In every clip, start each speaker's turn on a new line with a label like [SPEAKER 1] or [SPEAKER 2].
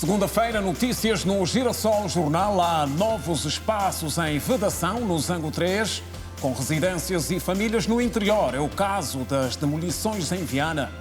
[SPEAKER 1] Segunda-feira, notícias no Girassol Jornal. Há novos espaços em vedação no Zango 3, com residências e famílias no interior. É o caso das demolições em Viana.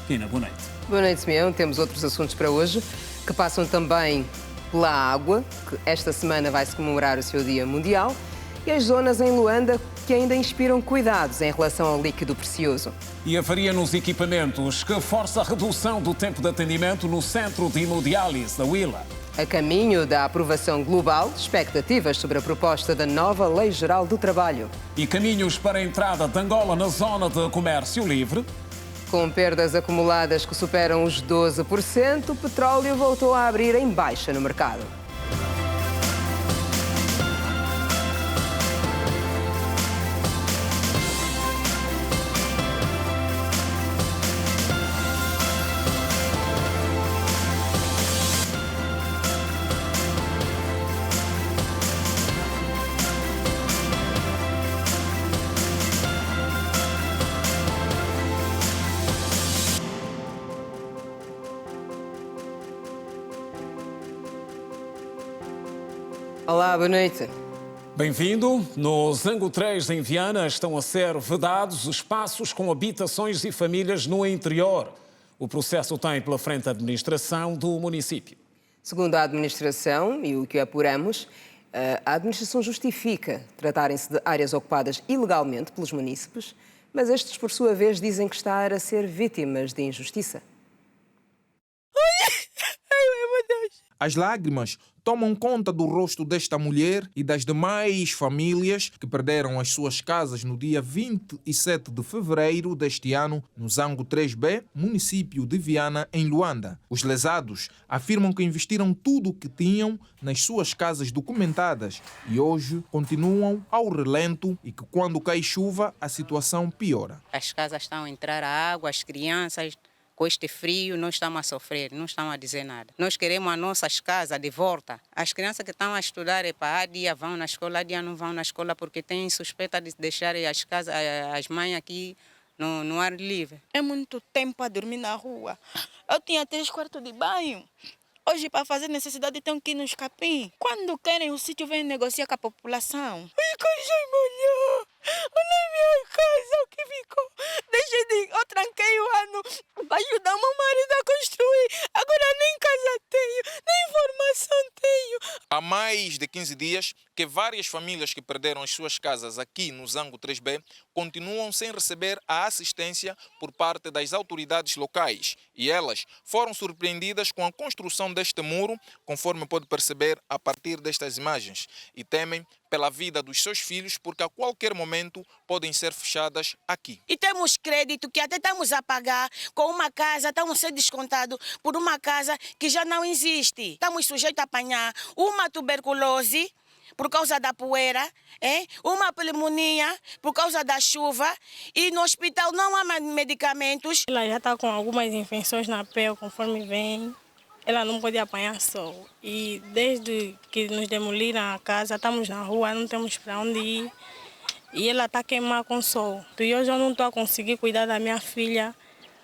[SPEAKER 1] Pina, boa noite.
[SPEAKER 2] Boa noite, Simeão. Temos outros assuntos para hoje, que passam também pela água, que esta semana vai-se comemorar o seu Dia Mundial, e as zonas em Luanda que ainda inspiram cuidados em relação ao líquido precioso.
[SPEAKER 1] E avaria nos equipamentos que força a redução do tempo de atendimento no Centro de Hemodiálise da Huila.
[SPEAKER 2] A caminho da aprovação global, expectativas sobre a proposta da nova Lei Geral do Trabalho.
[SPEAKER 1] E caminhos para a entrada de Angola na zona de comércio livre.
[SPEAKER 2] Com perdas acumuladas que superam os 12%, o petróleo voltou a abrir em baixa no mercado. Olá, boa noite.
[SPEAKER 1] Bem-vindo. No Zango 3, em Viana, estão a ser vedados espaços com habitações e famílias no interior. O processo tem pela frente a administração do município.
[SPEAKER 2] Segundo a administração e o que apuramos, a administração justifica tratarem-se de áreas ocupadas ilegalmente pelos munícipes, mas estes, por sua vez, dizem que estão a ser vítimas de injustiça.
[SPEAKER 3] As lágrimas tomam conta do rosto desta mulher e das demais famílias que perderam as suas casas no dia 27 de fevereiro deste ano, no Zango 3B, município de Viana, em Luanda. Os lesados afirmam que investiram tudo o que tinham nas suas casas documentadas e hoje continuam ao relento e que quando cai chuva a situação piora.
[SPEAKER 4] As casas estão a entrar a água, as crianças... Com este frio, não estamos a sofrer, não estamos a dizer nada. Nós queremos as nossas casas de volta. As crianças que estão a estudar, há dia vão na escola, há dia não vão na escola porque têm suspeita de deixar as casas, as mães aqui no ar livre.
[SPEAKER 5] É muito tempo a dormir na rua. Eu tinha 3 quartos de banho. Hoje, para fazer necessidade, tenho que ir nos capim. Quando querem, o sítio vem negociar com a população. As coisas molhou. Olha a minha casa, o que ficou. Eu tranquei o ano para ajudar o meu marido a construir. Agora nem casa tenho, nem informação tenho.
[SPEAKER 3] Há mais de 15 dias que várias famílias que perderam as suas casas aqui no Zango 3B continuam sem receber a assistência por parte das autoridades locais. E elas foram surpreendidas com a construção deste muro, conforme pode perceber a partir destas imagens, e temem pela vida dos seus filhos porque a qualquer momento podem ser fechadas aqui.
[SPEAKER 5] E temos crédito que até estamos a pagar com uma casa, estamos a ser descontados por uma casa que já não existe. Estamos sujeitos a apanhar uma tuberculose por causa da poeira, uma pneumonia por causa da chuva e no hospital não há medicamentos.
[SPEAKER 6] Ela já está com algumas infecções na pele, conforme vem. Ela não pode apanhar sol. E desde que nos demoliram a casa, estamos na rua, não temos para onde ir. E ela está queimada com sol. E hoje eu não estou a conseguir cuidar da minha filha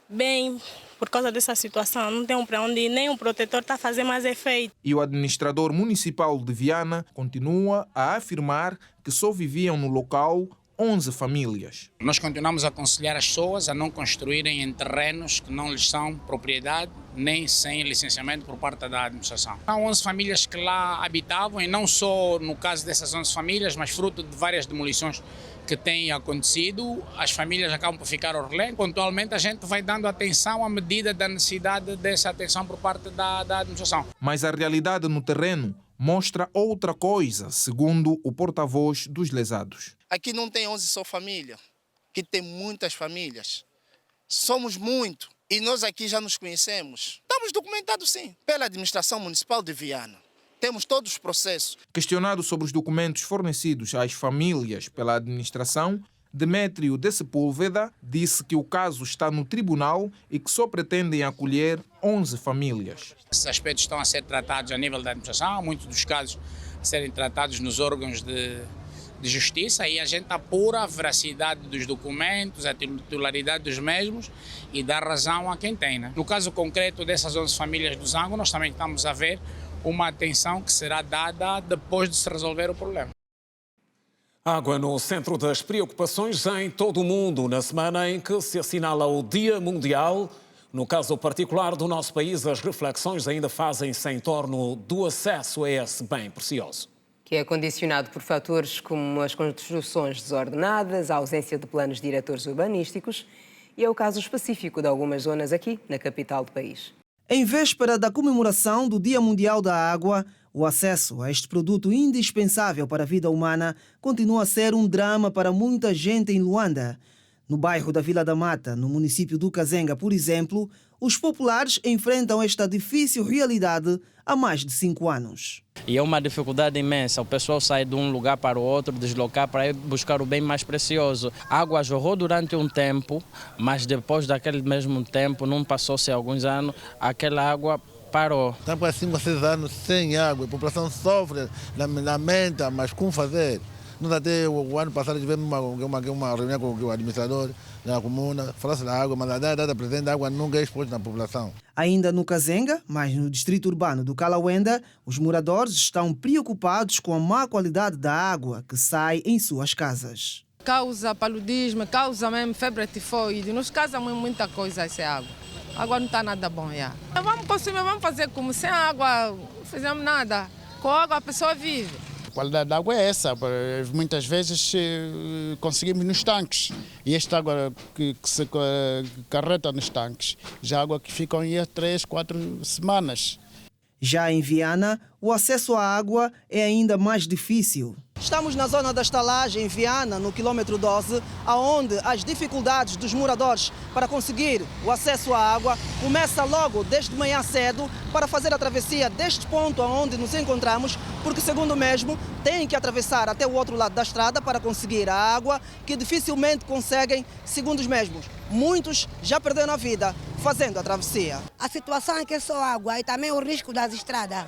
[SPEAKER 6] bem por causa dessa situação. Não tenho para onde ir, nem o protetor está a fazer mais efeito.
[SPEAKER 3] E o administrador municipal de Viana continua a afirmar que só viviam no local 11 famílias.
[SPEAKER 7] Nós continuamos a aconselhar as pessoas a não construírem em terrenos que não lhes são propriedade, nem sem licenciamento por parte da administração. Há 11 famílias que lá habitavam, e não só no caso dessas 11 famílias, mas fruto de várias demolições que têm acontecido, as famílias acabam por ficar ao relento. Pontualmente a gente vai dando atenção à medida da necessidade dessa atenção por parte da administração.
[SPEAKER 3] Mas a realidade no terreno mostra outra coisa, segundo o porta-voz dos lesados.
[SPEAKER 8] Aqui não tem 11 só família, aqui tem muitas famílias. Somos muito e nós aqui já nos conhecemos. Estamos documentados sim, pela administração municipal de Viana. Temos todos os processos.
[SPEAKER 3] Questionado sobre os documentos fornecidos às famílias pela administração, Demétrio de Sepúlveda disse que o caso está no tribunal e que só pretendem acolher 11 famílias.
[SPEAKER 7] Esses aspectos estão a ser tratados a nível da administração, muitos dos casos a serem tratados nos órgãos de de Justiça e a gente apura a veracidade dos documentos, a titularidade dos mesmos e dá razão a quem tem, né? No caso concreto dessas 11 famílias do Zango, nós também estamos a ver uma atenção que será dada depois de se resolver o problema.
[SPEAKER 1] Água no centro das preocupações em todo o mundo, na semana em que se assinala o Dia Mundial. No caso particular do nosso país, as reflexões ainda fazem-se em torno do acesso a esse bem precioso.
[SPEAKER 2] Que é condicionado por fatores como as construções desordenadas, a ausência de planos diretores urbanísticos, e é o caso específico de algumas zonas aqui, na capital do país.
[SPEAKER 9] Em véspera da comemoração do Dia Mundial da Água, o acesso a este produto indispensável para a vida humana continua a ser um drama para muita gente em Luanda. No bairro da Vila da Mata, no município do Kazenga, por exemplo, os populares enfrentam esta difícil realidade há mais de 5 anos.
[SPEAKER 10] E é uma dificuldade imensa. O pessoal sai de um lugar para o outro, deslocar para ir buscar o bem mais precioso. A água jorrou durante um tempo, mas depois daquele mesmo tempo, não passou-se alguns anos, aquela água parou.
[SPEAKER 11] Estamos há 5 ou 6 anos sem água, a população sofre, lamenta, mas como fazer? Nós até o ano passado tivemos uma reunião com o administrador da comuna, falasse da água, mas a data presente a água nunca é exposta na população.
[SPEAKER 9] Ainda no Kazenga, mas no distrito urbano do Kalawenda, os moradores estão preocupados com a má qualidade da água que sai em suas casas.
[SPEAKER 12] Causa paludismo, causa mesmo febre tifoide, nos causa muita coisa essa água. A água não está nada bom já. Vamos consumir, vamos fazer como sem água, não fizemos nada. Com água a pessoa vive.
[SPEAKER 13] A qualidade da água é essa, muitas vezes conseguimos nos tanques e esta água que se carreta nos tanques, já água que fica aí há 3, 4 semanas.
[SPEAKER 9] Já em Viana, o acesso à água é ainda mais difícil. Estamos na zona da estalagem, em Viana, no quilômetro 12, onde as dificuldades dos moradores para conseguir o acesso à água começa logo desde manhã cedo para fazer a travessia deste ponto onde nos encontramos, porque, segundo o mesmo, têm que atravessar até o outro lado da estrada para conseguir a água, que dificilmente conseguem, segundo os mesmos. Muitos já perderam a vida fazendo a travessia.
[SPEAKER 14] A situação é que é só água e também o risco das estradas.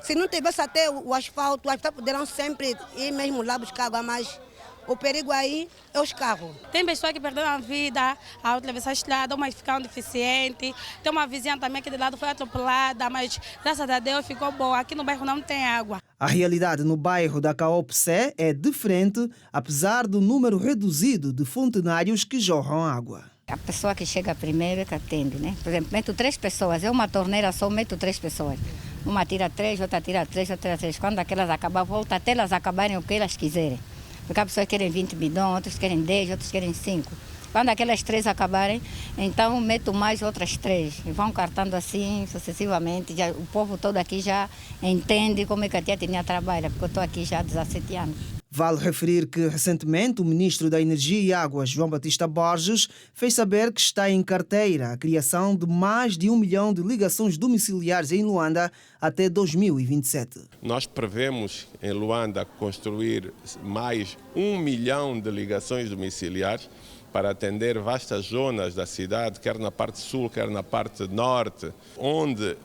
[SPEAKER 14] Se não tivesse até o asfalto, as pessoas poderão sempre ir mesmo lá buscar água, mas o perigo aí é os carros.
[SPEAKER 6] Tem pessoas que perderam a vida ao atravessar a estrada, umas ficaram deficientes. Tem uma vizinha também que de lado foi atropelada, mas graças a Deus ficou boa. Aqui no bairro não tem água.
[SPEAKER 9] A realidade no bairro da Caopsé é diferente, apesar do número reduzido de fontenários que jorram água.
[SPEAKER 15] A pessoa que chega primeiro é que atende, né? Por exemplo, meto 3 pessoas, é uma torneira só, meto 3 pessoas. Uma tira 3, outra tira 3, outra tira 3. Quando aquelas acabar, volta até elas acabarem o que elas quiserem. Porque as pessoas querem 20 bidões, outros querem 10, outros querem 5. Quando aquelas 3 acabarem, então meto mais outras 3. E vão cartando assim sucessivamente. Já, o povo todo aqui já entende como é que a tia Tininha trabalha, porque eu estou aqui já há 17 anos.
[SPEAKER 9] Vale referir que, recentemente, o ministro da Energia e Águas, João Batista Borges, fez saber que está em carteira a criação de mais de 1 milhão de ligações domiciliares em Luanda até 2027.
[SPEAKER 16] Nós prevemos em Luanda construir mais 1 milhão de ligações domiciliares para atender vastas zonas da cidade, quer na parte sul, quer na parte norte, onde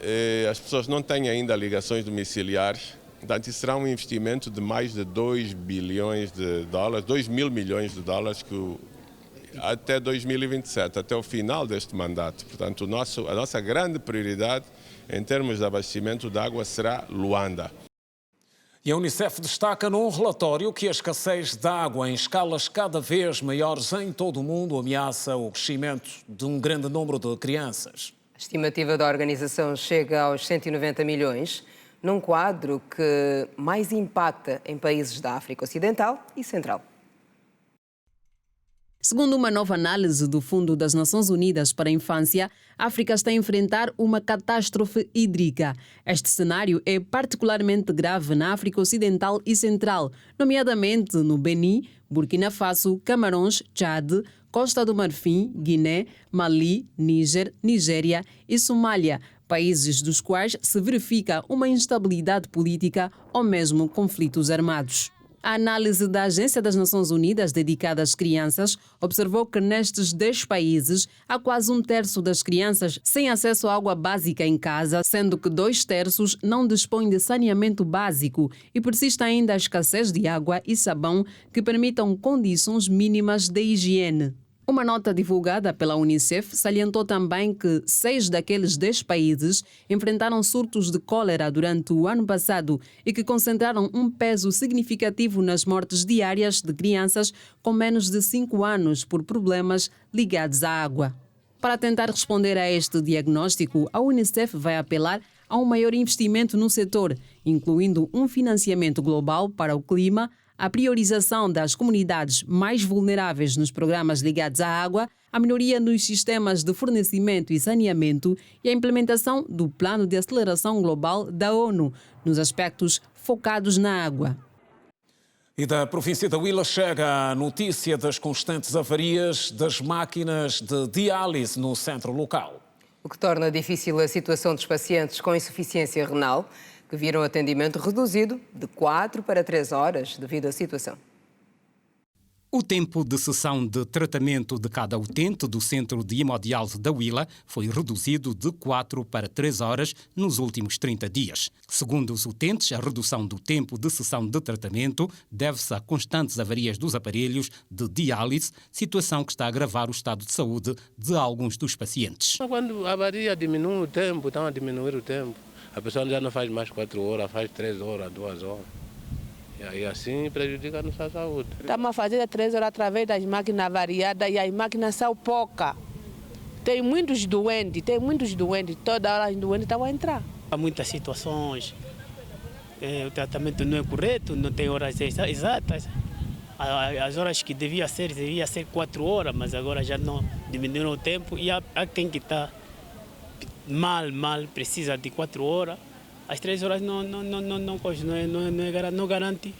[SPEAKER 16] as pessoas não têm ainda ligações domiciliares. Portanto, isso será um investimento de mais de 2 bilhões de dólares, 2 mil milhões de dólares até 2027, até o final deste mandato. Portanto, a nossa grande prioridade em termos de abastecimento de água será Luanda.
[SPEAKER 1] E a Unicef destaca num relatório que a escassez de água em escalas cada vez maiores em todo o mundo ameaça o crescimento de um grande número de crianças.
[SPEAKER 2] A estimativa da organização chega aos 190 milhões, num quadro que mais impacta em países da África Ocidental e Central.
[SPEAKER 17] Segundo uma nova análise do Fundo das Nações Unidas para a Infância, a África está a enfrentar uma catástrofe hídrica. Este cenário é particularmente grave na África Ocidental e Central, nomeadamente no Benin, Burkina Faso, Camarões, Chad, Costa do Marfim, Guiné, Mali, Níger, Nigéria e Somália, países dos quais se verifica uma instabilidade política ou mesmo conflitos armados. A análise da Agência das Nações Unidas dedicada às crianças observou que nestes 10 países há quase 1/3 das crianças sem acesso à água básica em casa, sendo que 2/3 não dispõem de saneamento básico e persiste ainda a escassez de água e sabão que permitam condições mínimas de higiene. Uma nota divulgada pela Unicef salientou também que 6 daqueles 10 países enfrentaram surtos de cólera durante o ano passado e que concentraram um peso significativo nas mortes diárias de crianças com menos de 5 anos por problemas ligados à água. Para tentar responder a este diagnóstico, a Unicef vai apelar a um maior investimento no setor, incluindo um financiamento global para o clima, a priorização das comunidades mais vulneráveis nos programas ligados à água, a melhoria nos sistemas de fornecimento e saneamento e a implementação do Plano de Aceleração Global da ONU, nos aspectos focados na água.
[SPEAKER 1] E da província da Huila chega a notícia das constantes avarias das máquinas de diálise no centro local.
[SPEAKER 2] O que torna difícil a situação dos pacientes com insuficiência renal, que viram atendimento reduzido de 4 para 3 horas devido à situação.
[SPEAKER 18] O tempo de sessão de tratamento de cada utente do Centro de Hemodiálise da Huila foi reduzido de 4 para 3 horas nos últimos 30 dias. Segundo os utentes, a redução do tempo de sessão de tratamento deve-se a constantes avarias dos aparelhos de diálise, situação que está a agravar o estado de saúde de alguns dos pacientes.
[SPEAKER 19] Quando a avaria diminui o tempo, estão a diminuir o tempo. A pessoa já não faz mais 4 horas, faz 3 horas, 2 horas. E aí assim prejudica a nossa saúde.
[SPEAKER 20] Estamos a fazer 3 horas através das máquinas variadas e as máquinas são poucas. Tem muitos doentes, toda hora os doentes estão a entrar.
[SPEAKER 21] Há muitas situações, o tratamento não é correto, não tem horas exatas. As horas que devia ser 4 horas, mas agora já não diminuíram o tempo e há quem que está mal, precisa de 4 horas. As 3 horas não garante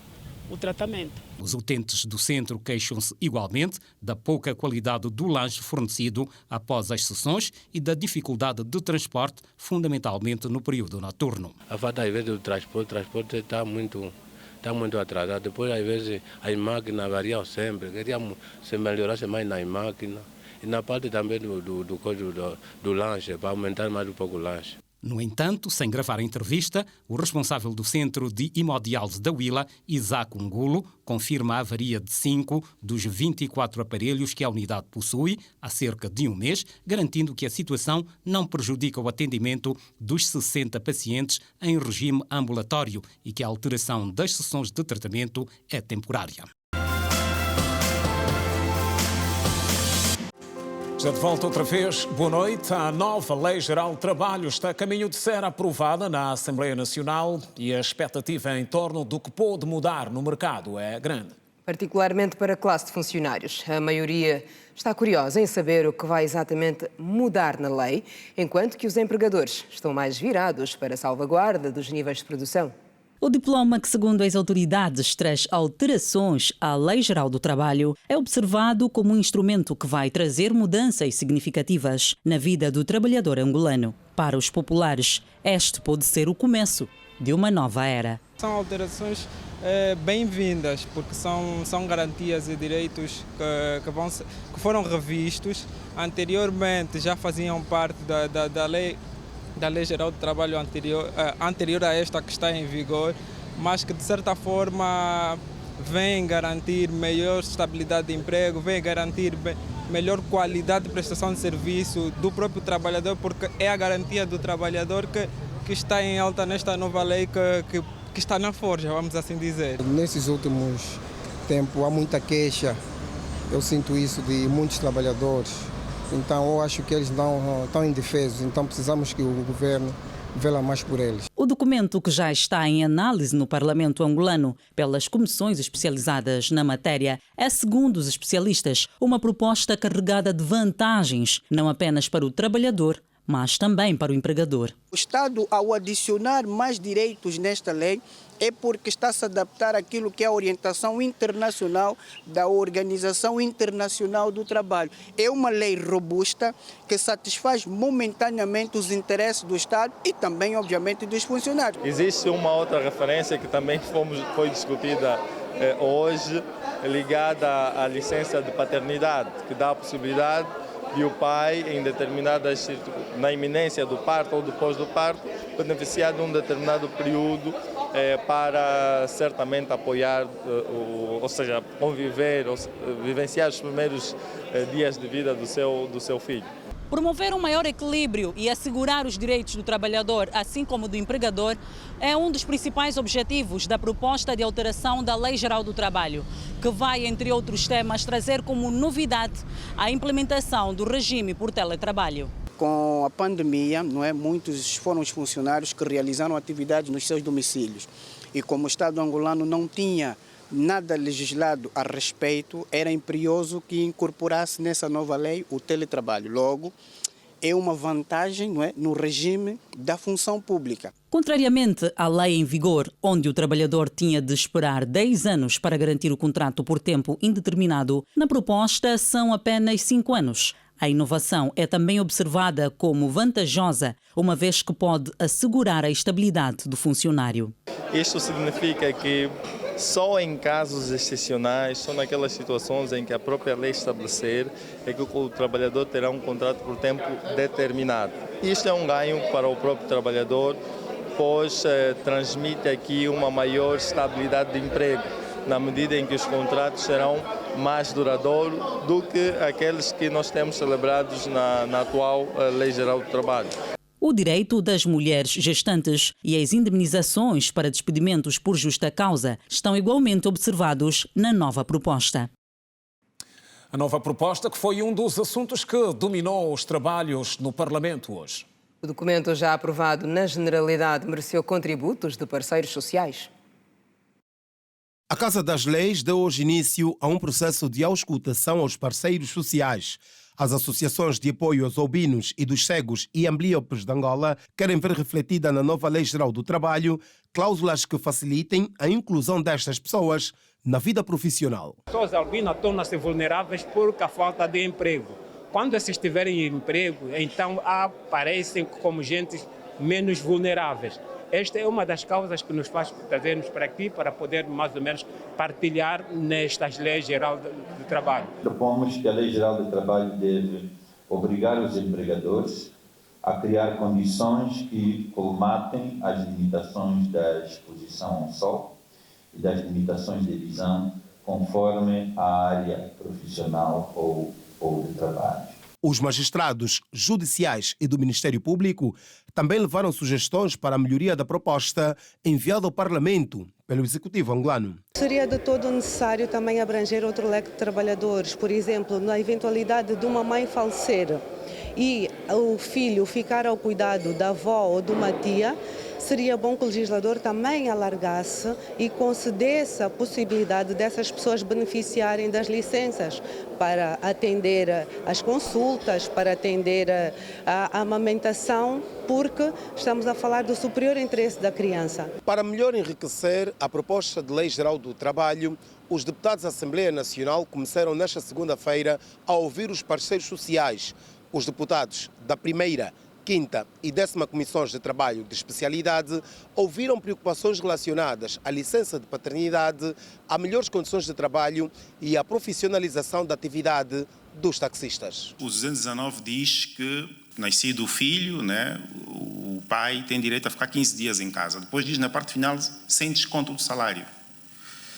[SPEAKER 21] o tratamento.
[SPEAKER 18] Os utentes do centro queixam-se igualmente da pouca qualidade do lanche fornecido após as sessões e da dificuldade de transporte, fundamentalmente no período noturno.
[SPEAKER 19] A falta, às vezes, do transporte está muito atrasado. Depois, às vezes, as máquinas variam sempre. Queríamos se melhorasse mais nas máquinas e na parte também do lanche, para aumentar mais um pouco o lanche.
[SPEAKER 18] No entanto, sem gravar a entrevista, o responsável do Centro de Hemodiálise da Huila, Isaac Ungulo, confirma a avaria de 5 dos 24 aparelhos que a unidade possui há cerca de um mês, garantindo que a situação não prejudica o atendimento dos 60 pacientes em regime ambulatório e que a alteração das sessões de tratamento é temporária.
[SPEAKER 1] Já de volta outra vez, boa noite. A nova Lei Geral de Trabalho está a caminho de ser aprovada na Assembleia Nacional e a expectativa em torno do que pode mudar no mercado é grande.
[SPEAKER 2] Particularmente para a classe de funcionários. A maioria está curiosa em saber o que vai exatamente mudar na lei, enquanto que os empregadores estão mais virados para a salvaguarda dos níveis de produção.
[SPEAKER 22] O diploma que, segundo as autoridades, traz alterações à Lei Geral do Trabalho é observado como um instrumento que vai trazer mudanças significativas na vida do trabalhador angolano. Para os populares, este pode ser o começo de uma nova era.
[SPEAKER 23] São alterações bem-vindas, porque são garantias e direitos que foram revistos. Anteriormente já faziam parte da Lei Geral do Trabalho anterior a esta que está em vigor, mas que de certa forma vem garantir maior estabilidade de emprego, vem garantir melhor qualidade de prestação de serviço do próprio trabalhador, porque é a garantia do trabalhador que está em alta nesta nova lei que está na forja, vamos assim dizer.
[SPEAKER 24] Nesses últimos tempos há muita queixa, eu sinto isso de muitos trabalhadores. Então, eu acho que eles não estão indefesos, então precisamos que o governo vela mais por eles.
[SPEAKER 22] O documento, que já está em análise no Parlamento angolano pelas comissões especializadas na matéria, é, segundo os especialistas, uma proposta carregada de vantagens, não apenas para o trabalhador, mas também para o empregador.
[SPEAKER 25] O Estado, ao adicionar mais direitos nesta lei, é porque está a se adaptar àquilo que é a orientação internacional da Organização Internacional do Trabalho. É uma lei robusta que satisfaz momentaneamente os interesses do Estado e também, obviamente, dos funcionários.
[SPEAKER 26] Existe uma outra referência que também foi discutida
[SPEAKER 3] hoje ligada à licença de paternidade, que dá a possibilidade de o pai, em determinadas, na iminência do parto ou depois do parto, beneficiar de um determinado período para certamente apoiar, ou seja, conviver, vivenciar os primeiros dias de vida do seu filho.
[SPEAKER 22] Promover um maior equilíbrio e assegurar os direitos do trabalhador, assim como do empregador, é um dos principais objetivos da proposta de alteração da Lei Geral do Trabalho, que vai, entre outros temas, trazer como novidade a implementação do regime por teletrabalho.
[SPEAKER 25] Com a pandemia, muitos foram os funcionários que realizaram atividades nos seus domicílios. E como o Estado angolano não tinha nada legislado a respeito, era imperioso que incorporasse nessa nova lei o teletrabalho. Logo, é uma vantagem no regime da função pública.
[SPEAKER 22] Contrariamente à lei em vigor, onde o trabalhador tinha de esperar 10 anos para garantir o contrato por tempo indeterminado, na proposta são apenas 5 anos. A inovação é também observada como vantajosa, uma vez que pode assegurar a estabilidade do funcionário.
[SPEAKER 3] Isto significa que só em casos excepcionais, só naquelas situações em que a própria lei estabelecer, é que o trabalhador terá um contrato por tempo determinado. Isto é um ganho para o próprio trabalhador, pois transmite aqui uma maior estabilidade de emprego, na medida em que os contratos serão mais duradouros do que aqueles que nós temos celebrados na atual Lei Geral do Trabalho.
[SPEAKER 22] O direito das mulheres gestantes e as indemnizações para despedimentos por justa causa estão igualmente observados na nova proposta.
[SPEAKER 1] A nova proposta que foi um dos assuntos que dominou os trabalhos no Parlamento hoje.
[SPEAKER 2] O documento já aprovado na generalidade mereceu contributos de parceiros sociais.
[SPEAKER 4] A Casa das Leis deu hoje início a um processo de auscultação aos parceiros sociais. As associações de apoio aos albinos e dos cegos e ambliopes de Angola querem ver refletida na nova Lei Geral do Trabalho cláusulas que facilitem a inclusão destas pessoas na vida profissional.
[SPEAKER 5] As pessoas albinas tornam-se vulneráveis por a falta de emprego. Quando esses tiverem emprego, então aparecem como gente menos vulneráveis. Esta é uma das causas que nos faz trazermos para aqui, para poder mais ou menos partilhar nestas leis geral do trabalho.
[SPEAKER 7] Propomos que a Lei Geral do Trabalho deve obrigar os empregadores a criar condições que colmatem as limitações da exposição ao sol e das limitações de visão conforme a área profissional ou de trabalho.
[SPEAKER 4] Os magistrados judiciais e do Ministério Público também levaram sugestões para a melhoria da proposta enviada ao Parlamento pelo Executivo angolano.
[SPEAKER 8] Seria de todo necessário também abranger outro leque de trabalhadores, por exemplo, na eventualidade de uma mãe falecer e o filho ficar ao cuidado da avó ou de uma tia, seria bom que o legislador também alargasse e concedesse a possibilidade dessas pessoas beneficiarem das licenças para atender às consultas, para atender à amamentação, porque estamos a falar do superior interesse da criança.
[SPEAKER 4] Para melhor enriquecer a proposta de Lei Geral do Trabalho, os deputados da Assembleia Nacional começaram nesta segunda-feira a ouvir os parceiros sociais. Os deputados da primeira, 5ª e 10ª Comissões de Trabalho de Especialidade ouviram preocupações relacionadas à licença de paternidade, a melhores condições de trabalho e à profissionalização da atividade dos taxistas.
[SPEAKER 26] O 219 diz que, nascido o filho, o pai tem direito a ficar 15 dias em casa. Depois diz na parte final, sem desconto do salário.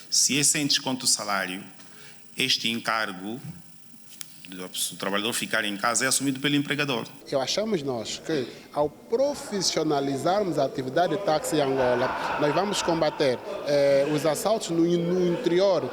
[SPEAKER 26] Se é sem desconto do salário, este encargo o trabalhador ficar em casa é assumido pelo empregador.
[SPEAKER 27] Achamos nós que ao profissionalizarmos a atividade de táxi em Angola, nós vamos combater os assaltos no interior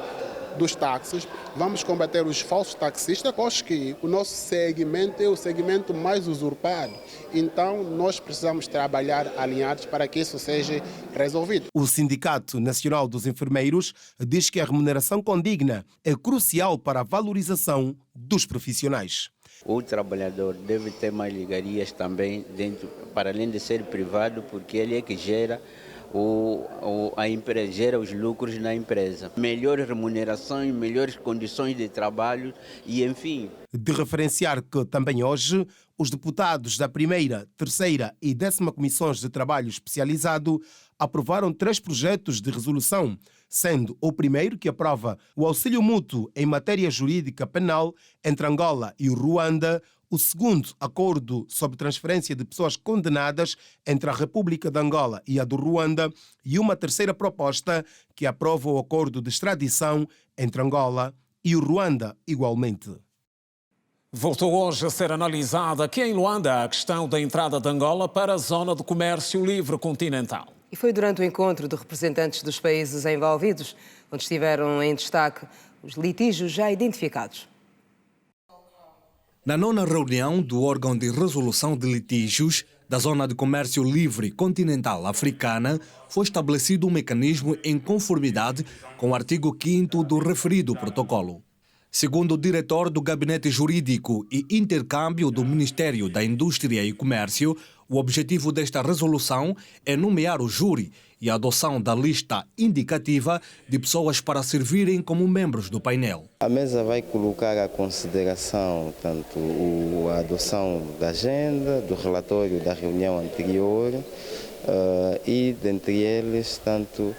[SPEAKER 27] dos táxis, vamos combater os falsos taxistas, acho que o nosso segmento é o segmento mais usurpado. Então, nós precisamos trabalhar alinhados para que isso seja resolvido.
[SPEAKER 4] O Sindicato Nacional dos Enfermeiros diz que a remuneração condigna é crucial para a valorização dos profissionais.
[SPEAKER 28] O trabalhador deve ter mais ligarias também, para além de ser privado, porque ele é que gera a empresa, gera os lucros na empresa. Melhores remunerações, melhores condições de trabalho e, enfim.
[SPEAKER 4] De referenciar que também hoje os deputados da primeira, 3ª e 10ª Comissões de Trabalho Especializado aprovaram 3 projetos de resolução sendo o primeiro que aprova o auxílio mútuo em matéria jurídica penal entre Angola e o Ruanda, o segundo acordo sobre transferência de pessoas condenadas entre a República de Angola e a do Ruanda e uma terceira proposta que aprova o acordo de extradição entre Angola e o Ruanda igualmente.
[SPEAKER 1] Voltou hoje a ser analisada aqui em Luanda a questão da entrada de Angola para a Zona de Comércio Livre Continental.
[SPEAKER 2] E foi durante o encontro de representantes dos países envolvidos, onde estiveram em destaque os litígios já identificados.
[SPEAKER 6] Na nona reunião do órgão de resolução de litígios da Zona de Comércio Livre Continental Africana, foi estabelecido um mecanismo em conformidade com o artigo 5º do referido protocolo. Segundo o diretor do Gabinete Jurídico e Intercâmbio do Ministério da Indústria e Comércio, o objetivo desta resolução é nomear o júri e a adoção da lista indicativa de pessoas para servirem como membros do painel.
[SPEAKER 28] A mesa vai colocar à consideração tanto a adoção da agenda, do relatório da reunião anterior e, dentre eles, tanto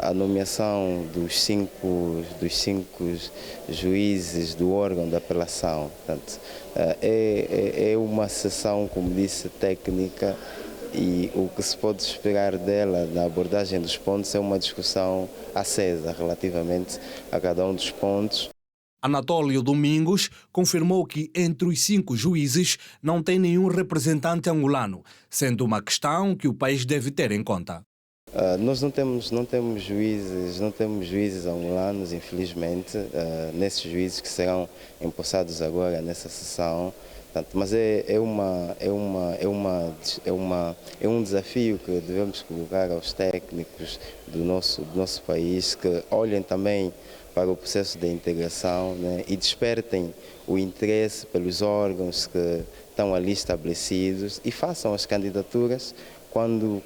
[SPEAKER 28] a nomeação dos cinco juízes do órgão de apelação. Portanto, é uma sessão, como disse, técnica, e o que se pode esperar dela na abordagem dos pontos é uma discussão acesa relativamente a cada um dos pontos.
[SPEAKER 6] Anatólio Domingos confirmou que entre os 5 juízes não tem nenhum representante angolano, sendo uma questão que o país deve ter em conta.
[SPEAKER 28] Nós não temos juízes angolanos, infelizmente, nesses juízes que serão empossados agora nessa sessão. Mas é um desafio que devemos colocar aos técnicos do nosso país, que olhem também para o processo de integração, né, e despertem o interesse pelos órgãos que estão ali estabelecidos e façam as candidaturas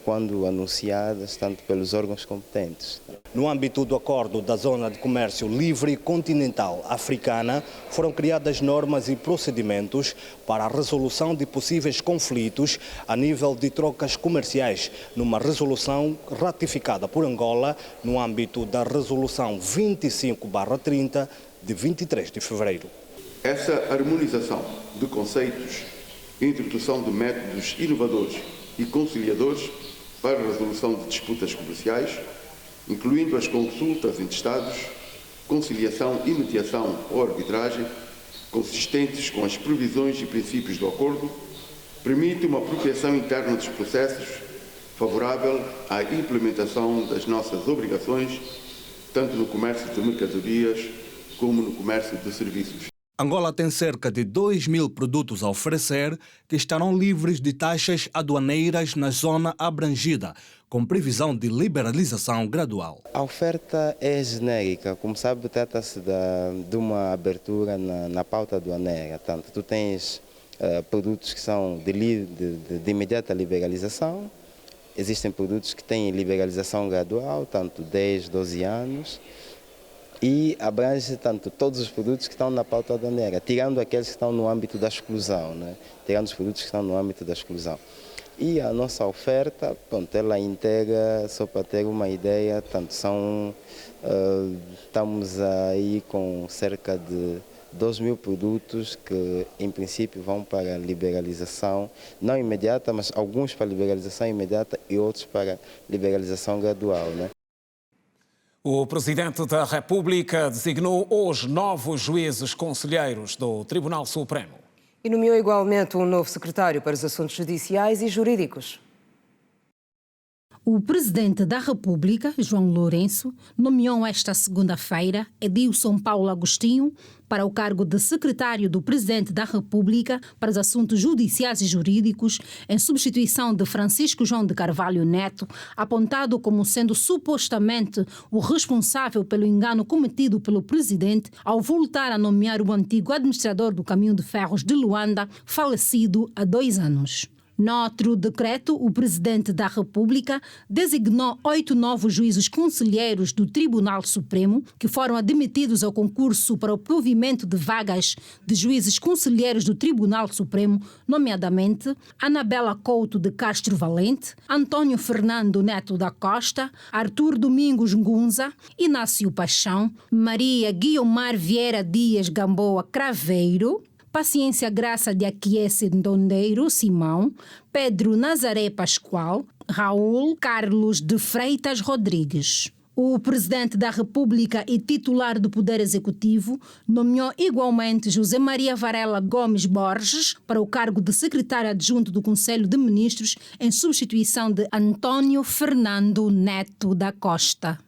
[SPEAKER 28] quando anunciadas, tanto pelos órgãos competentes.
[SPEAKER 9] No âmbito do Acordo da Zona de Comércio Livre Continental Africana, foram criadas normas e procedimentos para a resolução de possíveis conflitos a nível de trocas comerciais, numa resolução ratificada por Angola no âmbito da Resolução 25/30 de 23 de fevereiro.
[SPEAKER 10] Essa harmonização de conceitos, introdução de métodos inovadores e conciliadores para a resolução de disputas comerciais, incluindo as consultas entre Estados, conciliação e mediação ou arbitragem, consistentes com as previsões e princípios do acordo, permite uma apropriação interna dos processos favorável à implementação das nossas obrigações, tanto no comércio de mercadorias como no comércio de serviços.
[SPEAKER 6] Angola tem cerca de 2.000 produtos a oferecer que estarão livres de taxas aduaneiras na zona abrangida, com previsão de liberalização gradual.
[SPEAKER 28] A oferta é genérica, como sabe, trata-se de uma abertura na pauta aduaneira. Tanto tu tens produtos que são de imediata liberalização, existem produtos que têm liberalização gradual, tanto 10, 12 anos, e abrange tanto todos os produtos que estão na pauta aduaneira, tirando aqueles que estão no âmbito da exclusão, né? Tirando os produtos que estão no âmbito da exclusão. E a nossa oferta, pronto, ela integra, só para ter uma ideia, tanto estamos aí com cerca de 2.000 produtos que, em princípio, vão para a liberalização, não imediata, mas alguns para liberalização imediata e outros para liberalização gradual, né?
[SPEAKER 1] O Presidente da República designou hoje novos juízes conselheiros do Tribunal Supremo.
[SPEAKER 2] E nomeou igualmente um novo secretário para os assuntos judiciais e jurídicos.
[SPEAKER 11] O Presidente da República, João Lourenço, nomeou esta segunda-feira Edilson Paulo Agostinho para o cargo de Secretário do Presidente da República para os Assuntos Judiciais e Jurídicos, em substituição de Francisco João de Carvalho Neto, apontado como sendo supostamente o responsável pelo engano cometido pelo Presidente ao voltar a nomear o antigo administrador do Caminho de Ferros de Luanda, falecido há 2 anos. Noutro decreto, o Presidente da República designou 8 novos juízes conselheiros do Tribunal Supremo que foram admitidos ao concurso para o provimento de vagas de juízes conselheiros do Tribunal Supremo, nomeadamente Anabela Couto de Castro Valente, Antônio Fernando Neto da Costa, Arthur Domingos Ngunza, Inácio Paixão, Maria Guiomar Vieira Dias Gamboa Craveiro, Paciência Graça de Aquece Ndondeiro Simão, Pedro Nazaré Pascoal, Raul Carlos de Freitas Rodrigues. O Presidente da República e titular do Poder Executivo nomeou igualmente José Maria Varela Gomes Borges para o cargo de secretário adjunto do Conselho de Ministros em substituição de Antônio Fernando Neto da Costa.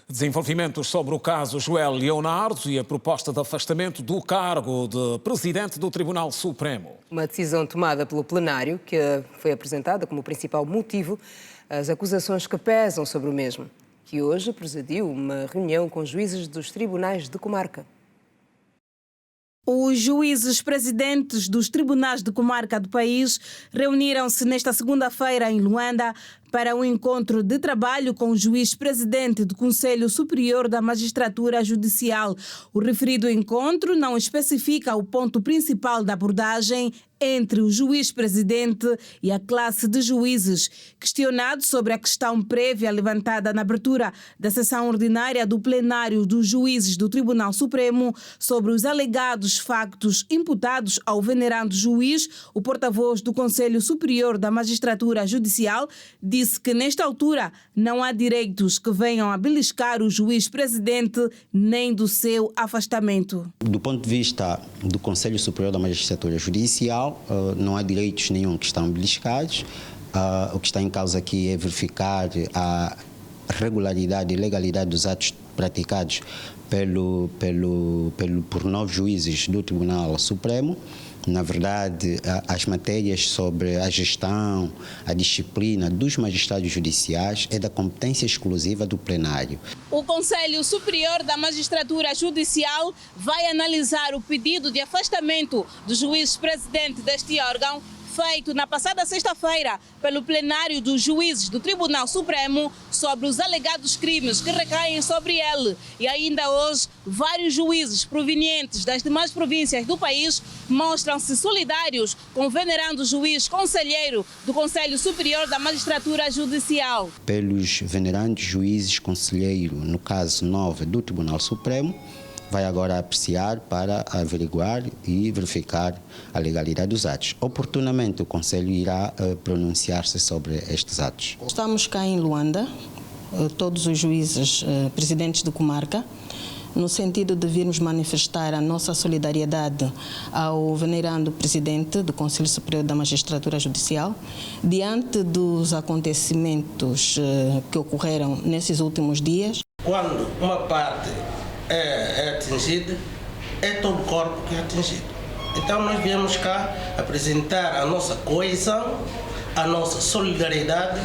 [SPEAKER 1] Desenvolvimentos sobre o caso Joel Leonardo e a proposta de afastamento do cargo de Presidente do Tribunal Supremo.
[SPEAKER 2] Uma decisão tomada pelo plenário que foi apresentada como principal motivo as acusações que pesam sobre o mesmo, que hoje presidiu uma reunião com juízes dos tribunais de comarca.
[SPEAKER 12] Os juízes presidentes dos tribunais de comarca do país reuniram-se nesta segunda-feira em Luanda para um encontro de trabalho com o juiz-presidente do Conselho Superior da Magistratura Judicial. O referido encontro não especifica o ponto principal da abordagem entre o juiz-presidente e a classe de juízes. Questionado sobre a questão prévia levantada na abertura da sessão ordinária do plenário dos juízes do Tribunal Supremo sobre os alegados factos imputados ao venerando juiz, o porta-voz do Conselho Superior da Magistratura Judicial disse que, nesta altura, não há direitos que venham a beliscar o juiz-presidente nem do seu afastamento.
[SPEAKER 13] Do ponto de vista do Conselho Superior da Magistratura Judicial, não há direitos nenhum que estão beliscados. O que está em causa aqui é verificar a regularidade e legalidade dos atos praticados por 9 juízes do Tribunal Supremo. Na verdade, as matérias sobre a gestão, a disciplina dos magistrados judiciais é da competência exclusiva do plenário.
[SPEAKER 12] O Conselho Superior da Magistratura Judicial vai analisar o pedido de afastamento do juiz-presidente deste órgão, feito na passada sexta-feira pelo plenário dos juízes do Tribunal Supremo sobre os alegados crimes que recaem sobre ele. E ainda hoje, vários juízes provenientes das demais províncias do país mostram-se solidários com o venerando juiz conselheiro do Conselho Superior da Magistratura Judicial.
[SPEAKER 13] Pelos venerandos juízes conselheiro, no caso 9 do Tribunal Supremo, vai agora apreciar para averiguar e verificar a legalidade dos atos. Oportunamente, o Conselho irá pronunciar-se sobre estes atos.
[SPEAKER 14] Estamos cá em Luanda, todos os juízes presidentes de comarca, no sentido de virmos manifestar a nossa solidariedade ao venerando presidente do Conselho Superior da Magistratura Judicial, diante dos acontecimentos que ocorreram nesses últimos dias.
[SPEAKER 15] Quando uma parte é atingida, é todo o corpo que é atingido. Então nós viemos cá apresentar a nossa coesão, a nossa solidariedade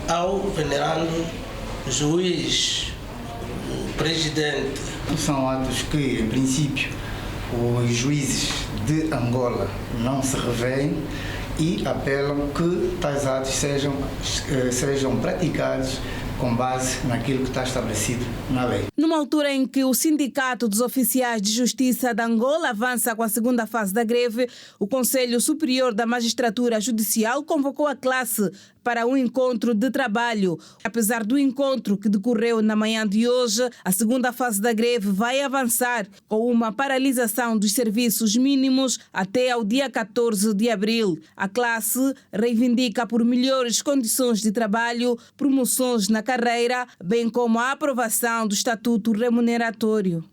[SPEAKER 15] ao venerando juiz, presidente.
[SPEAKER 16] São atos que, em princípio, os juízes de Angola não se revêem e apelam que tais atos sejam praticados com base naquilo que está estabelecido na lei.
[SPEAKER 12] Numa altura em que o Sindicato dos Oficiais de Justiça de Angola avança com a segunda fase da greve, o Conselho Superior da Magistratura Judicial convocou a classe para um encontro de trabalho. Apesar do encontro que decorreu na manhã de hoje, a segunda fase da greve vai avançar com uma paralisação dos serviços mínimos até ao dia 14 de abril. A classe reivindica por melhores condições de trabalho, promoções na carreira, bem como a aprovação do estatuto remuneratório.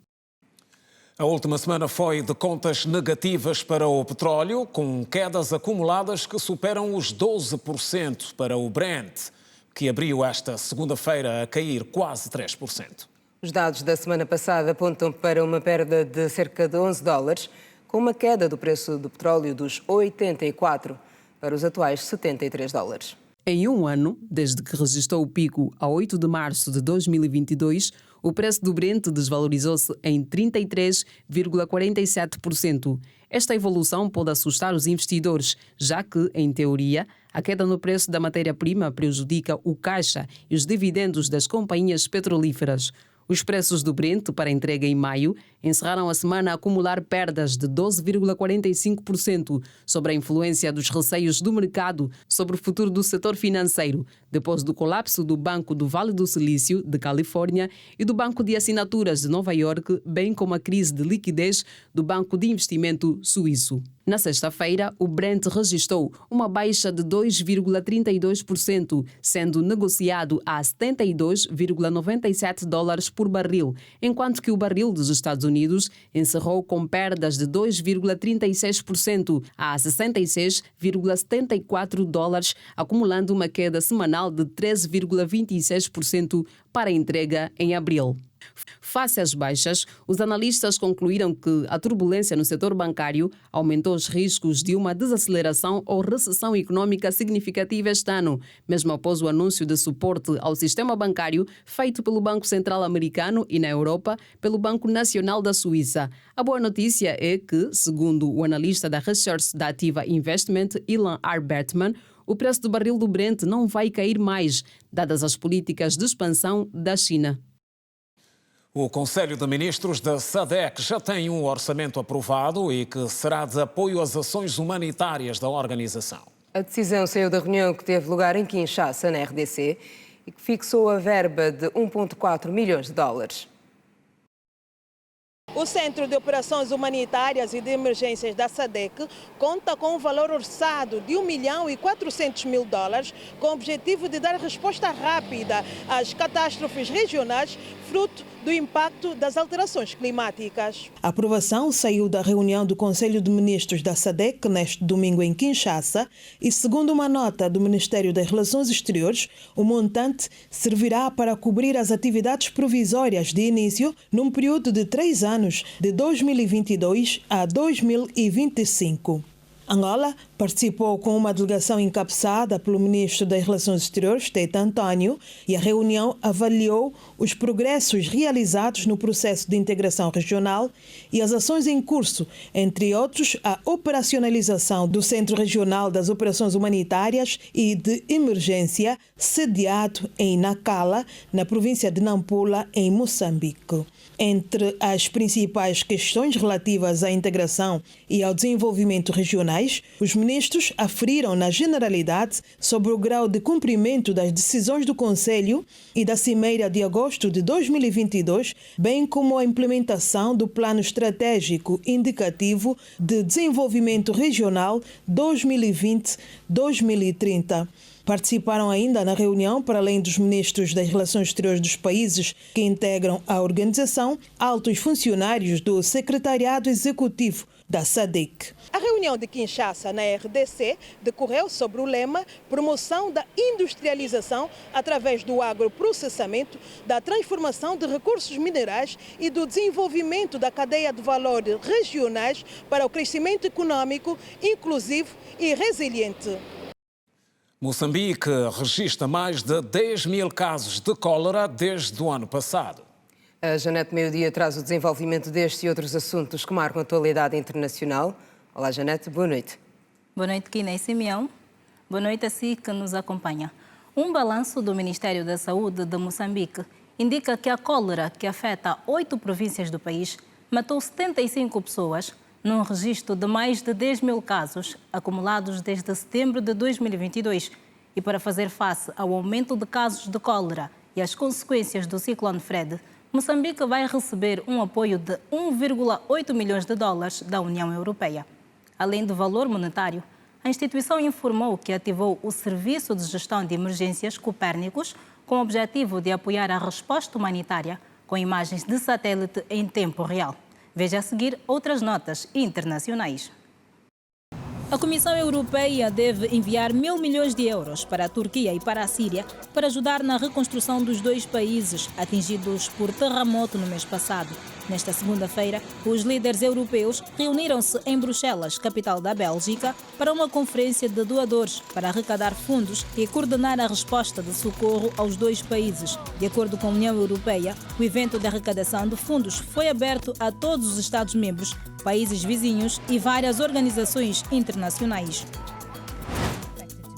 [SPEAKER 1] A última semana foi de contas negativas para o petróleo, com quedas acumuladas que superam os 12% para o Brent, que abriu esta segunda-feira a cair quase 3%.
[SPEAKER 2] Os dados da semana passada apontam para uma perda de cerca de $11, com uma queda do preço do petróleo dos 84 para os atuais $73.
[SPEAKER 17] Em um ano, desde que registrou o pico a 8 de março de 2022, o preço do Brent desvalorizou-se em 33,47%. Esta evolução pode assustar os investidores, já que, em teoria, a queda no preço da matéria-prima prejudica o caixa e os dividendos das companhias petrolíferas. Os preços do Brent para entrega em maio encerraram a semana a acumular perdas de 12,45% sobre a influência dos receios do mercado sobre o futuro do setor financeiro, depois do colapso do Banco do Vale do Silício, de Califórnia, e do Banco de Assinaturas de Nova Iorque, bem como a crise de liquidez do Banco de Investimento Suíço. Na sexta-feira, o Brent registrou uma baixa de 2,32%, sendo negociado a $72,97 por barril, enquanto que o barril dos Estados Unidos encerrou com perdas de 2,36% a $66,74, acumulando uma queda semanal de 13,26% para a entrega em abril. Face às baixas, os analistas concluíram que a turbulência no setor bancário aumentou os riscos de uma desaceleração ou recessão econômica significativa este ano, mesmo após o anúncio de suporte ao sistema bancário feito pelo Banco Central Americano e, na Europa, pelo Banco Nacional da Suíça. A boa notícia é que, segundo o analista da Research da Ativa Investment, Ilan R. Bertman, o preço do barril do Brent não vai cair mais, dadas as políticas de expansão da China.
[SPEAKER 1] O Conselho de Ministros da SADC já tem um orçamento aprovado e que será de apoio às ações humanitárias da organização.
[SPEAKER 2] A decisão saiu da reunião que teve lugar em Kinshasa, na RDC, e que fixou a verba de $1,4 milhões.
[SPEAKER 18] O Centro de Operações Humanitárias e de Emergências da SADC conta com um valor orçado de $1.400.000, com o objetivo de dar resposta rápida às catástrofes regionais, fruto do impacto das alterações climáticas.
[SPEAKER 19] A aprovação saiu da reunião do Conselho de Ministros da SADC neste domingo em Kinshasa e, segundo uma nota do Ministério das Relações Exteriores, o montante servirá para cobrir as atividades provisórias de início num período de 3 anos, de 2022 a 2025. Angola participou com uma delegação encabeçada pelo Ministro das Relações Exteriores, Teta António, e a reunião avaliou os progressos realizados no processo de integração regional e as ações em curso, entre outros, a operacionalização do Centro Regional das Operações Humanitárias e de Emergência, sediado em Nacala, na província de Nampula, em Moçambique. Entre as principais questões relativas à integração e ao desenvolvimento regionais, os ministros aferiram na generalidade sobre o grau de cumprimento das decisões do Conselho e da Cimeira de agosto de 2022, bem como a implementação do Plano Estratégico Indicativo de Desenvolvimento Regional 2020-2030. Participaram ainda na reunião, para além dos ministros das Relações Exteriores dos países que integram a organização, altos funcionários do Secretariado Executivo da SADC.
[SPEAKER 18] A reunião de Kinshasa, na RDC, decorreu sobre o lema Promoção da Industrialização através do agroprocessamento, da transformação de recursos minerais e do desenvolvimento da cadeia de valor regionais para o crescimento econômico, inclusivo e resiliente.
[SPEAKER 1] Moçambique registra mais de 10.000 casos de cólera desde o ano passado.
[SPEAKER 2] A Janete Meio-Dia traz o desenvolvimento destes e outros assuntos que marcam a atualidade internacional. Olá, Janete, boa noite.
[SPEAKER 20] Boa noite, Kina e Simeão. Boa noite a si que nos acompanha. Um balanço do Ministério da Saúde de Moçambique indica que a cólera, que afeta 8 províncias do país, matou 75 pessoas, num registro de mais de 10.000 casos acumulados desde setembro de 2022. E para fazer face ao aumento de casos de cólera e às consequências do ciclone Fred, Moçambique vai receber um apoio de $1,8 milhões da União Europeia. Além do valor monetário, a instituição informou que ativou o Serviço de Gestão de Emergências Copérnicos com o objetivo de apoiar a resposta humanitária com imagens de satélite em tempo real. Veja a seguir outras notas internacionais. A Comissão Europeia deve enviar €1.000 milhões para a Turquia e para a Síria para ajudar na reconstrução dos dois países atingidos por terremoto no mês passado. Nesta segunda-feira, os líderes europeus reuniram-se em Bruxelas, capital da Bélgica, para uma conferência de doadores para arrecadar fundos e coordenar a resposta de socorro aos dois países. De acordo com a União Europeia, o evento de arrecadação de fundos foi aberto a todos os Estados-membros, países vizinhos e várias organizações internacionais.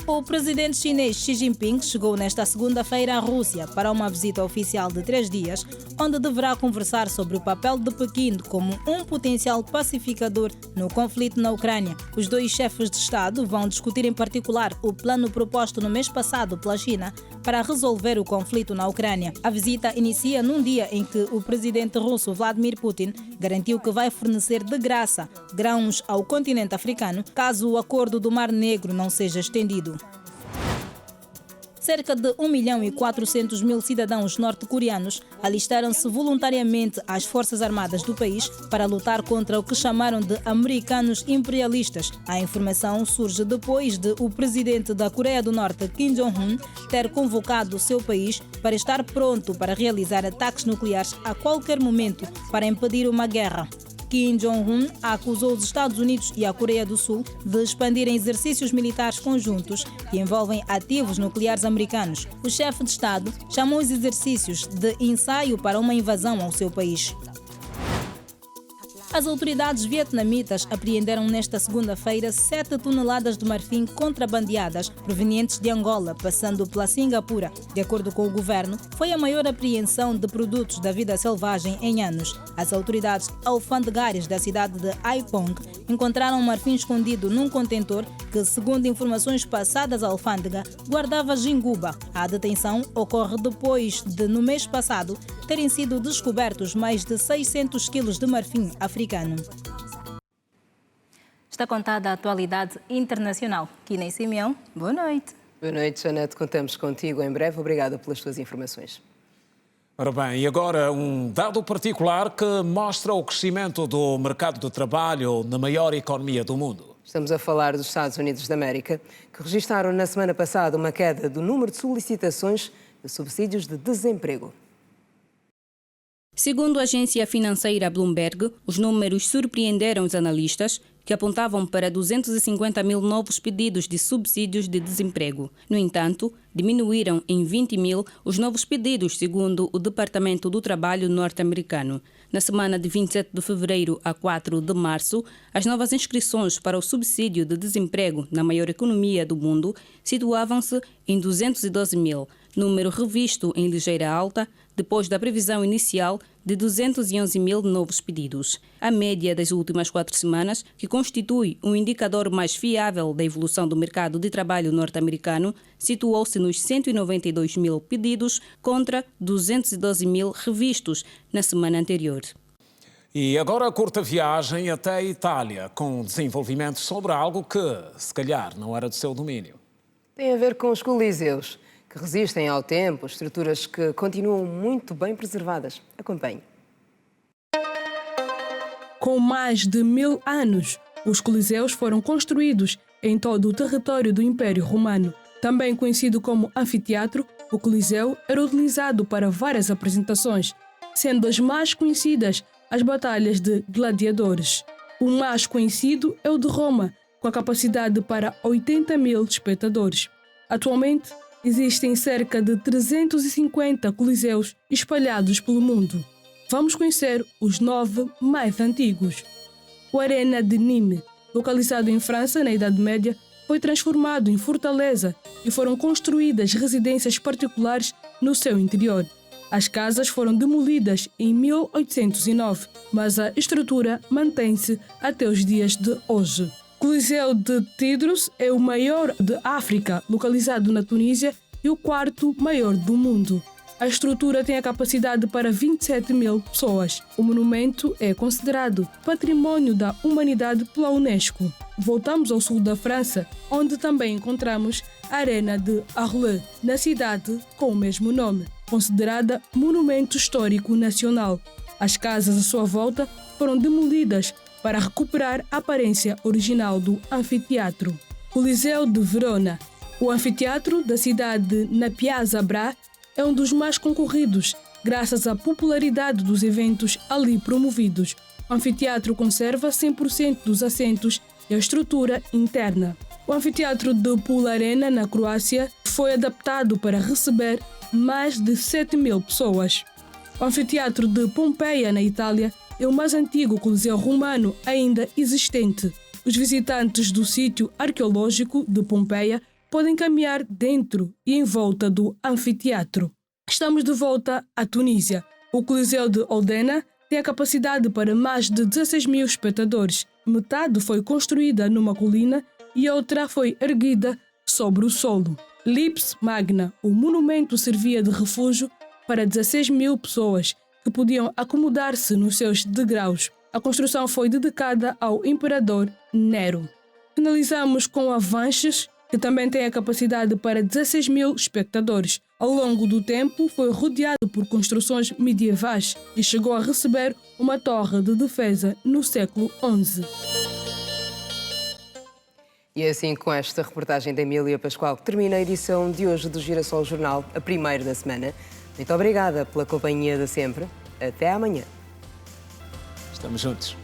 [SPEAKER 20] O presidente chinês Xi Jinping chegou nesta segunda-feira à Rússia para uma visita oficial de 3 dias, onde deverá conversar sobre o papel de Pequim como um potencial pacificador no conflito na Ucrânia. Os dois chefes de Estado vão discutir em particular o plano proposto no mês passado pela China para resolver o conflito na Ucrânia. A visita inicia num dia em que o presidente russo Vladimir Putin garantiu que vai fornecer de graça grãos ao continente africano caso o acordo do Mar Negro não seja estendido. Cerca de 1.400.000 cidadãos norte-coreanos alistaram-se voluntariamente às Forças Armadas do país para lutar contra o que chamaram de americanos imperialistas. A informação surge depois de o presidente da Coreia do Norte, Kim Jong-un, ter convocado o seu país para estar pronto para realizar ataques nucleares a qualquer momento para impedir uma guerra. Kim Jong-un acusou os Estados Unidos e a Coreia do Sul de expandirem exercícios militares conjuntos que envolvem ativos nucleares americanos. O chefe de Estado chamou os exercícios de ensaio para uma invasão ao seu país. As autoridades vietnamitas apreenderam nesta segunda-feira 7 toneladas de marfim contrabandeadas provenientes de Angola, passando pela Singapura. De acordo com o governo, foi a maior apreensão de produtos da vida selvagem em anos. As autoridades alfandegárias da cidade de Ai Phong encontraram marfim escondido num contentor que, segundo informações passadas à alfândega, guardava ginguba. A detenção ocorre depois de, no mês passado, terem sido descobertos mais de 600 quilos de marfim africano. Está contada a atualidade internacional. Kinem Simeão, boa noite.
[SPEAKER 2] Boa noite, Janete. Contamos contigo em breve. Obrigada pelas tuas informações.
[SPEAKER 1] Ora bem, e agora um dado particular que mostra o crescimento do mercado de trabalho na maior economia do mundo.
[SPEAKER 2] Estamos a falar dos Estados Unidos da América, que registaram na semana passada uma queda do número de solicitações de subsídios de desemprego.
[SPEAKER 3] Segundo a agência financeira Bloomberg, os números surpreenderam os analistas, que apontavam para 250 mil novos pedidos de subsídios de desemprego. No entanto, diminuíram em 20 mil os novos pedidos, segundo o Departamento do Trabalho norte-americano. Na semana de 27 de fevereiro a 4 de março, as novas inscrições para o subsídio de desemprego na maior economia do mundo situavam-se em 212 mil, número revisto em ligeira alta depois da previsão inicial de 211 mil novos pedidos. A média das últimas 4 semanas, que constitui um indicador mais fiável da evolução do mercado de trabalho norte-americano, situou-se nos 192 mil pedidos contra 212 mil revistos na semana anterior.
[SPEAKER 1] E agora a curta viagem até a Itália, com desenvolvimentos sobre algo que, se calhar, não era do seu domínio.
[SPEAKER 2] Tem a ver com os coliseus, que resistem ao tempo, estruturas que continuam muito bem preservadas. Acompanhe.
[SPEAKER 5] Com mais de 1000 anos, os coliseus foram construídos em todo o território do Império Romano. Também conhecido como anfiteatro, o coliseu era utilizado para várias apresentações, sendo as mais conhecidas as batalhas de gladiadores. O mais conhecido é o de Roma, com a capacidade para 80 mil espectadores. Atualmente, existem cerca de 350 coliseus espalhados pelo mundo. Vamos conhecer os 9 mais antigos. O Arena de Nîmes, localizado em França na Idade Média, foi transformado em fortaleza e foram construídas residências particulares no seu interior. As casas foram demolidas em 1809, mas a estrutura mantém-se até os dias de hoje. O Coliseu de Tidros é o maior de África, localizado na Tunísia, e o 4º maior do mundo. A estrutura tem a capacidade para 27 mil pessoas. O monumento é considerado Patrimônio da Humanidade pela Unesco. Voltamos ao sul da França, onde também encontramos a Arena de Arles, na cidade com o mesmo nome, considerada Monumento Histórico Nacional. As casas à sua volta foram demolidas para recuperar a aparência original do anfiteatro. Coliseu de Verona. O anfiteatro da cidade na Piazza Bra é um dos mais concorridos, graças à popularidade dos eventos ali promovidos. O anfiteatro conserva 100% dos assentos e a estrutura interna. O anfiteatro de Pula Arena, na Croácia, foi adaptado para receber mais de 7.000 pessoas. O anfiteatro de Pompeia, na Itália, é o mais antigo coliseu romano ainda existente. Os visitantes do sítio arqueológico de Pompeia podem caminhar dentro e em volta do anfiteatro. Estamos de volta à Tunísia. O Coliseu de Oldena tem a capacidade para mais de 16.000 espectadores. Metade foi construída numa colina e outra foi erguida sobre o solo. Lips Magna, o monumento servia de refúgio para 16.000 pessoas que podiam acomodar-se nos seus degraus. A construção foi dedicada ao imperador Nero. Finalizamos com Avanches, que também tem a capacidade para 16.000 espectadores. Ao longo do tempo, foi rodeado por construções medievais e chegou a receber uma torre de defesa no século XI.
[SPEAKER 2] E assim, com esta reportagem da Emília Pascoal, que termina a edição de hoje do Girassol Jornal, a primeira da semana. Muito obrigada pela companhia de sempre. Até amanhã.
[SPEAKER 1] Estamos juntos.